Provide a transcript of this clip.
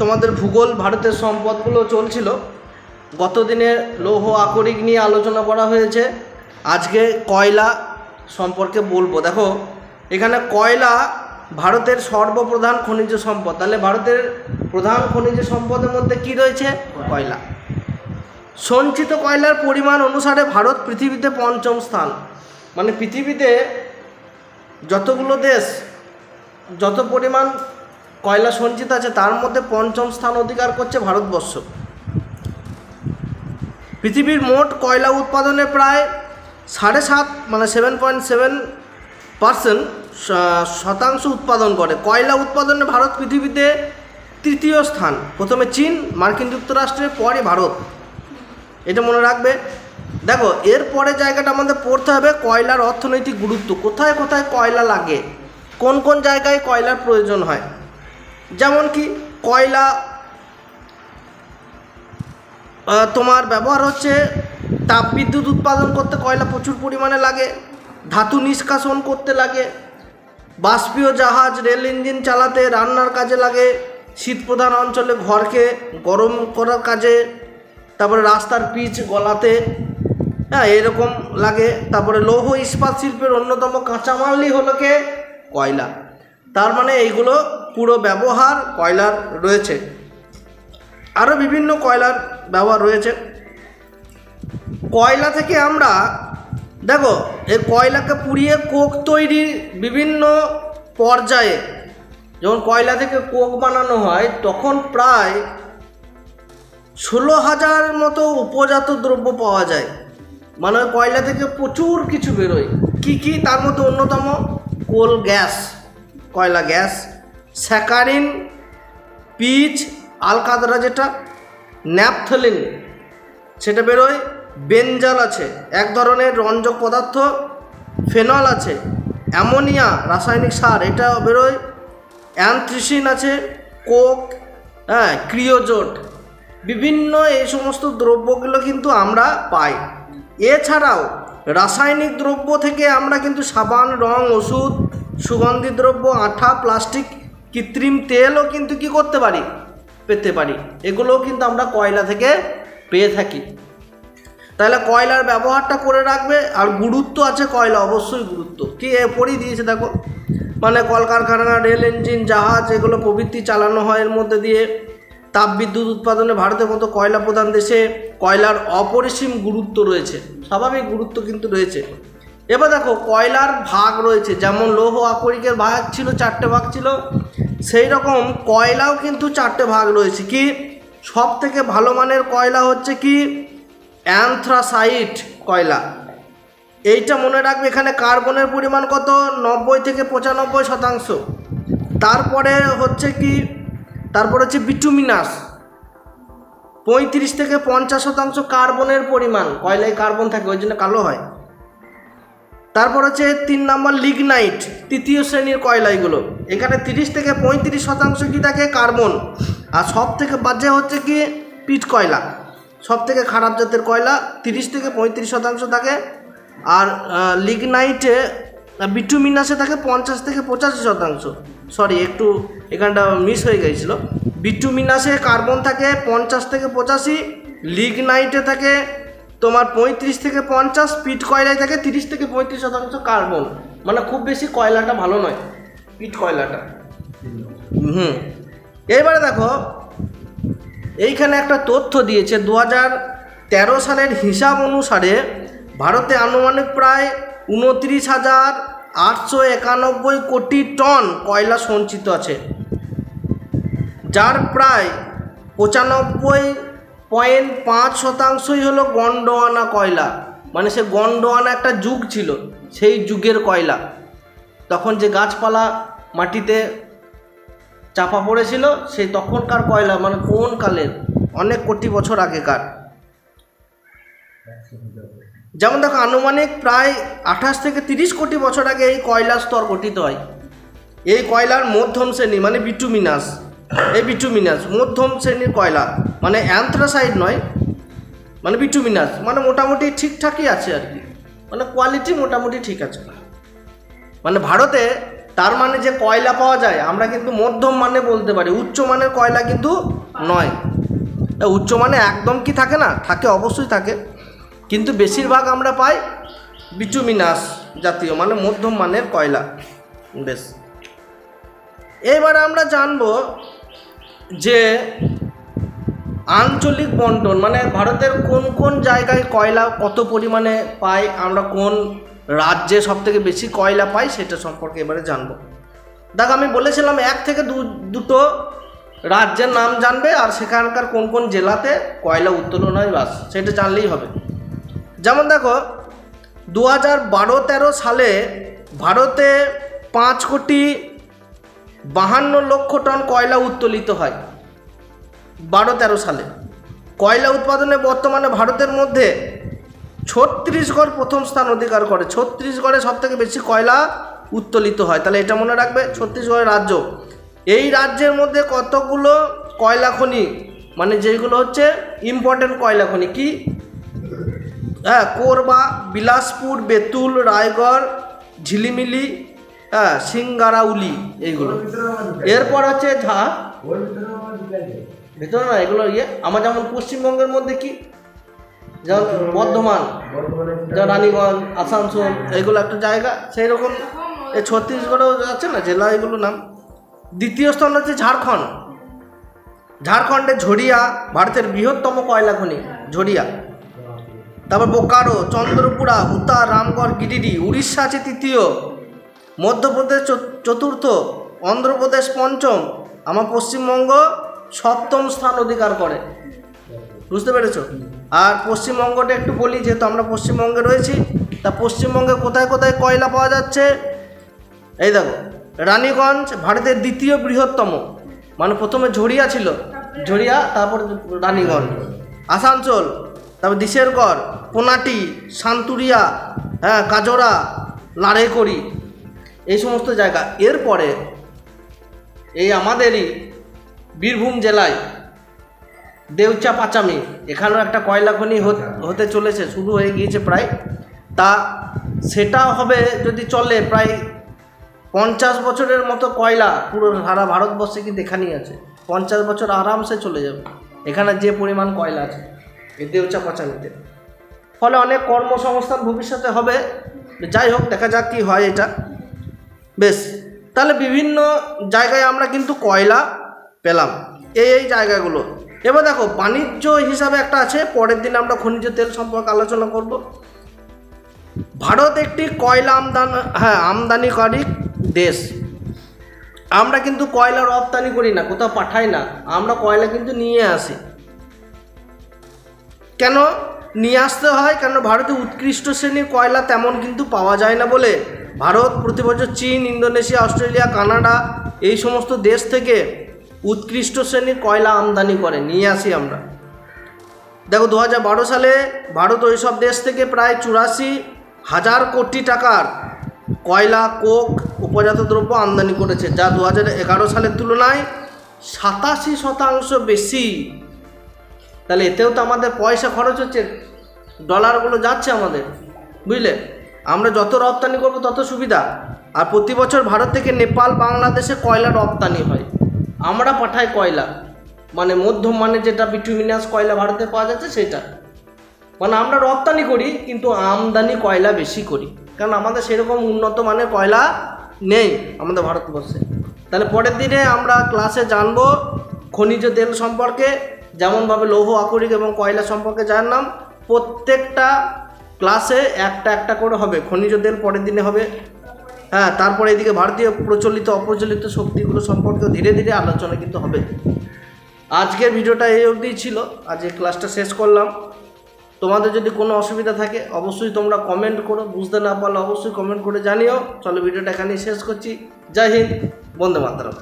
তোমাদের ভূগোল ভারতের সম্পদগুলো চলছিল। গত দিনে লৌহ আকরিক নিয়ে আলোচনা করা হয়েছে, আজকে কয়লা সম্পর্কে বলবো। দেখো এখানে কয়লা ভারতের সর্বপ্রধান খনিজ সম্পদ। তাহলে ভারতের প্রধান খনিজ সম্পদের মধ্যে কি রয়েছে? কয়লা। সঞ্চিত কয়লার পরিমাণ অনুসারে ভারত পৃথিবীতে পঞ্চম স্থান। মানে পৃথিবীতে যতগুলো দেশ যত পরিমাণ কয়লা সঞ্চিত আছে তার মধ্যে পঞ্চম স্থান অধিকার করছে ভারতবর্ষ। পৃথিবীর মোট কয়লা উৎপাদনে প্রায় 7.5 মানে 7.7% উৎপাদন করে। কয়লা উৎপাদনে ভারত পৃথিবীতে তৃতীয় স্থান। প্রথমে চীন, মার্কিন যুক্তরাষ্ট্রের পরে ভারত, এটা মনে রাখবে। দেখো এরপরে জায়গাটা আমাদের পড়তে হবে কয়লার অর্থনৈতিক গুরুত্ব। কোথায় কোথায় কয়লা লাগে, কোন কোন জায়গায় কয়লার প্রয়োজন হয়। যেমন কি কয়লা তোমার ব্যবহার হচ্ছে তাপবিদ্যুৎ উৎপাদন করতে কয়লা প্রচুর পরিমাণে লাগে, ধাতু নিষ্কাশন করতে লাগে, বাষ্পীয় জাহাজ রেল ইঞ্জিন চালাতে, রান্নার কাজে লাগে, শীতপ্রধান অঞ্চলে ঘরকে গরম করার কাজে, তারপরে রাস্তার পিচ গলাতে, হ্যাঁ এরকম লাগে। তারপরে লৌহ ইস্পাত শিল্পের অন্যতম কাঁচামালই হলো কে? কয়লা। তার মানে এইগুলো পুরো ব্যবহার কয়লার রয়েছে। আরও বিভিন্ন কয়লার ব্যবহার রয়েছে। কয়লা থেকে আমরা দেখো এই কয়লাকে পুড়িয়ে কোক তৈরির বিভিন্ন পর্যায়ে, যখন কয়লা থেকে কোক বানানো হয় তখন প্রায় 16,000 মতো উপজাত দ্রব্য পাওয়া যায়। মানে কয়লা থেকে প্রচুর কিছু বেরোয়। কি কি? তার মধ্যে অন্যতম কোল গ্যাস, কয়লা গ্যাস, স্যাকারিন, পিচ, আলকাতরা যেটা, ন্যাপথলিন সেটা বেরোয়, বেঞ্জাল আছে এক ধরনের রঞ্জক পদার্থ, ফেনল আছে, অ্যামোনিয়া রাসায়নিক সার এটা বেরোয়, অ্যান্থ্রিসিন আছে, কোক, হ্যাঁ ক্রিওজোট, বিভিন্ন এই সমস্ত দ্রব্যগুলো কিন্তু আমরা পাই। এছাড়াও রাসায়নিক দ্রব্য থেকে আমরা কিন্তু সাবান, রং, ওষুধ, সুগন্ধি দ্রব্য, আঠা, প্লাস্টিক, কৃত্রিম তেলও কিন্তু কি করতে পারি? পেতে পারি। এগুলোও কিন্তু আমরা কয়লা থেকে পেয়ে থাকি। তাহলে কয়লার ব্যবহারটা করে রাখবে। আর গুরুত্ব আছে কয়লা, অবশ্যই গুরুত্ব কি পড়িয়ে দিয়েছে দেখো। মানে কলকারখানা, রেল ইঞ্জিন, জাহাজ এগুলো প্রভৃতি চালানো হয় এর মধ্যে দিয়ে। তাপবিদ্যুৎ উৎপাদনে ভারতের মতো কয়লা প্রধান দেশে কয়লার অপরিসীম গুরুত্ব রয়েছে, স্বাভাবিক গুরুত্ব কিন্তু রয়েছে। এবার দেখো কয়লার ভাগ রয়েছে, যেমন লৌহ আকরিকের ভাগ ছিল 4টে ভাগ ছিল, সেই রকম কয়লাও কিন্তু 4টে ভাগ রয়েছে। কি? সব থেকে ভালো মানের কয়লা হচ্ছে কি? অ্যান্থ্রাসাইট কয়লা। এইটা মনে রাখবে। এখানে কার্বনের পরিমাণ কত? 90 থেকে 95%। তারপরে হচ্ছে কি? তারপর হচ্ছে বিটুমিনাস, 35 থেকে 50% কার্বনের পরিমাণ। কয়লায় কার্বন থাকে, ওই জন্য কালো হয়। তারপর হচ্ছে 3 নম্বর লিগনাইট, তৃতীয় শ্রেণীর কয়লা এগুলো। এখানে 30 থেকে 35% কি থাকে? কার্বন। আর সব থেকে বাজে হচ্ছে কি? পিট কয়লা, সব থেকে খারাপ জাতের কয়লা, 30 থেকে 35% থাকে। আর লিগনাইটে বিটুমিনাসে থাকে 50 থেকে 85%। সরি, একটু এখানটা মিস হয়ে গিয়েছিল। বিটুমিনাসে কার্বন থাকে 50 থেকে 85, লিগনাইটে থাকে তোমার 35 থেকে 50, পিট কয়লায় থাকে 30 থেকে 35% কার্বন। মানে খুব বেশি কয়লাটা ভালো নয়, পিট কয়লাটা। এবারে দেখো এইখানে একটা তথ্য দিয়েছে। 2013 সালের হিসাব অনুসারে ভারতে আনুমানিক প্রায় 29,891 কোটি টন কয়লা সঞ্চিত আছে, যার প্রায় 95.5% হলো গন্ডোয়ানা কয়লা। মানে সে গন্ডোয়ানা একটা যুগ ছিল, সেই যুগের কয়লা। তখন যে গাছপালা মাটিতে চাপা পড়েছিল সেই তখনকার কয়লা, মানে কোন কালের, অনেক কোটি বছর আগেকার। যেমন দেখো আনুমানিক প্রায় 28 থেকে 30 কোটি বছর আগে এই কয়লার স্তর গঠিত হয়। এই কয়লার মধ্যম শ্রেণী মানে বিটুমিনাস, এই বিটুমিনাস মধ্যম শ্রেণীর কয়লা, মানে অ্যান্থ্রাসাইট নয়, মানে বিটুমিনাস, মানে মোটামুটি ঠিকঠাকই আছে আর কি, মানে কোয়ালিটি মোটামুটি ঠিক আছে। মানে ভারতে তার মানে যে কয়লা পাওয়া যায় আমরা কিন্তু মধ্যম মানে বলতে পারি, উচ্চ মানের কয়লা কিন্তু নয়। উচ্চ মানে একদম কি থাকে না, থাকে, অবশ্যই থাকে, কিন্তু বেশিরভাগ আমরা পাই বিটুমিনাস জাতীয় মানে মধ্যম মানের কয়লা। বেশ, এবার আমরা জানব যে আঞ্চলিক বন্টন, মানে ভারতের কোন কোন জায়গায় কয়লা কত পরিমাণে পাই, আমরা কোন রাজ্যে সবথেকে বেশি কয়লা পাই সেটা সম্পর্কে এবারে জানবো। দেখো আমি বলেছিলাম 1 থেকে 2টো রাজ্যের নাম জানবে আর সেখানকার কোন কোন জেলাতে কয়লা উত্তোলন হয়, বাস সেটা জানলেই হবে। যেমন দেখো 2012-13 সালে ভারতে 5,52,00,000 টন কয়লা উত্তোলিত হয়। 12-13 সালে কয়লা উৎপাদনে বর্তমানে ভারতের মধ্যে ছত্তিশগড় প্রথম স্থান অধিকার করে। ছত্তিশগড়ে সবথেকে বেশি কয়লা উত্তোলিত হয়, তাহলে এটা মনে রাখবে, ছত্তিশগড়ের রাজ্য। এই রাজ্যের মধ্যে কতগুলো কয়লা খনি, মানে যেগুলো হচ্ছে ইম্পর্টেন্ট কয়লা খনি কি, হ্যাঁ, কোরবা, বিলাসপুর, বেতুল, রায়গড়, ঝিলিমিলি, হ্যাঁ, সিঙ্গারাউলি, এইগুলো। এরপর হচ্ছে ভেতরে না এগুলো আমার যেমন পশ্চিমবঙ্গের মধ্যে কি, যেমন বর্ধমান, রানীগঞ্জ, আসানসোল, এগুলো একটা জায়গা, সেই রকম এই ছত্তিশগড়েও আছে না জেলা, এগুলো নাম। দ্বিতীয় স্থান হচ্ছে ঝাড়খণ্ড। ঝাড়খণ্ডে ঝরিয়া ভারতের বৃহত্তম কয়লা খনি, ঝরিয়া। তারপর বোকারো, চন্দ্রপুরা, হুতা, রামগড়, গিরিডি। উড়িষ্যা আছে তৃতীয়, মধ্যপ্রদেশ চতুর্থ, অন্ধ্রপ্রদেশ পঞ্চম, আমার পশ্চিমবঙ্গ 7ম স্থান অধিকার করে। বুঝতে পেরেছ? আর পশ্চিমবঙ্গটা একটু বলি, যেহেতু আমরা পশ্চিমবঙ্গে রয়েছি, তা পশ্চিমবঙ্গে কোথায় কোথায় কয়লা পাওয়া যাচ্ছে, এই দেখো রানীগঞ্জ ভারতের দ্বিতীয় বৃহত্তম, মানে প্রথমে ঝরিয়া ছিল, ঝরিয়া, তারপর রানীগঞ্জ, আসানসোল, তারপর দিশেরগড়, পোনাটি, সান্তুরিয়া, হ্যাঁ, কাজরা, লাড়েকড়ি, এই সমস্ত জায়গা। এরপরে এই আমাদেরই বীরভূম জেলায় দেউচা পাচামি, এখানেও একটা কয়লা খনি হতে চলেছে, শুরু হয়ে গিয়েছে প্রায়, তা সেটা হবে যদি চলে প্রায় 50 বছরের মতো কয়লা পুরো সারা ভারতবর্ষে কিন্তু এখানেই আছে। 50 বছর আরামসে চলে যাবে এখানে যে পরিমাণ কয়লা আছে এই দেউচা পাচামিতে। ফলে অনেক কর্মসংস্থান ভবিষ্যতে হবে। যাই হোক, দেখা যাক কি হয় এটা। বেশ, তাহলে বিভিন্ন জায়গায় আমরা কিন্তু কয়লা পেলাম, এই জায়গাগুলো। এবার দেখো বাণিজ্য হিসাবে একটা আছে, পরের দিন আমরা খনিজ তেল সম্পর্কে আলোচনা করব। ভারত একটি কয়লা আমদানিকারী দেশ। আমরা কিন্তু কয়লা রপ্তানি করি না, কোথাও পাঠাই না, আমরা কয়লা কিন্তু নিয়ে আসি। কেন নিয়ে আসতে হয়? কারণ ভারতে উৎকৃষ্ট শ্রেণীর কয়লা তেমন কিন্তু পাওয়া যায় না বলে ভারত প্রতি বছর চীন, ইন্দোনেশিয়া, অস্ট্রেলিয়া, কানাডা এই সমস্ত দেশ থেকে উৎকৃষ্ট শ্রেণীর কয়লা আমদানি করে, নিয়ে আসি আমরা। দেখো 2012 সালে ভারত ওই সব দেশ থেকে প্রায় 84,000 কোটি টাকার কয়লা, কোক, উপজাত দ্রব্য আমদানি করেছে, যা 2011 সালের তুলনায় 87% বেশি। তাহলে এতেও তো আমাদের পয়সা খরচ হচ্ছে, ডলারগুলো যাচ্ছে আমাদের, বুঝলে? আমরা যত রপ্তানি করব তত সুবিধা। আর প্রতি বছর ভারত থেকে নেপাল, বাংলাদেশে কয়লা রপ্তানি হয়, আমরা পাঠাই কয়লা, মানে মধ্যম মানে যেটা বিটুমিনাস কয়লা ভারতে পাওয়া যাচ্ছে সেটা, মানে আমরা রপ্তানি করি কিন্তু আমদানি কয়লা বেশি করি, কারণ আমাদের সেরকম উন্নত মানের কয়লা নেই আমাদের ভারতবর্ষে। তাহলে পরের দিনে আমরা ক্লাসে জানবো খনিজ তেল সম্পর্কে, যেমনভাবে লৌহ, আকরিক এবং কয়লা সম্পর্কে জানলাম। প্রত্যেকটা ক্লাসে একটা একটা করে হবে, খনিজ তেল পরের দিনে হবে, হ্যাঁ। তারপরে এদিকে ভারতীয় প্রচলিত অপ্রচলিত শক্তিগুলো সম্পর্কে ধীরে ধীরে আলোচনা কিন্তু হবে। আজকের ভিডিওটা এই অবধি ছিল, আজ এই ক্লাসটা শেষ করলাম। তোমাদের যদি কোনো অসুবিধা থাকে অবশ্যই তোমরা কমেন্ট করো, বুঝতে না পারলে অবশ্যই কমেন্ট করে জানিও। চলো ভিডিওটা এখানেই শেষ করছি। জয় হিন্দ, বন্দে মাতরম।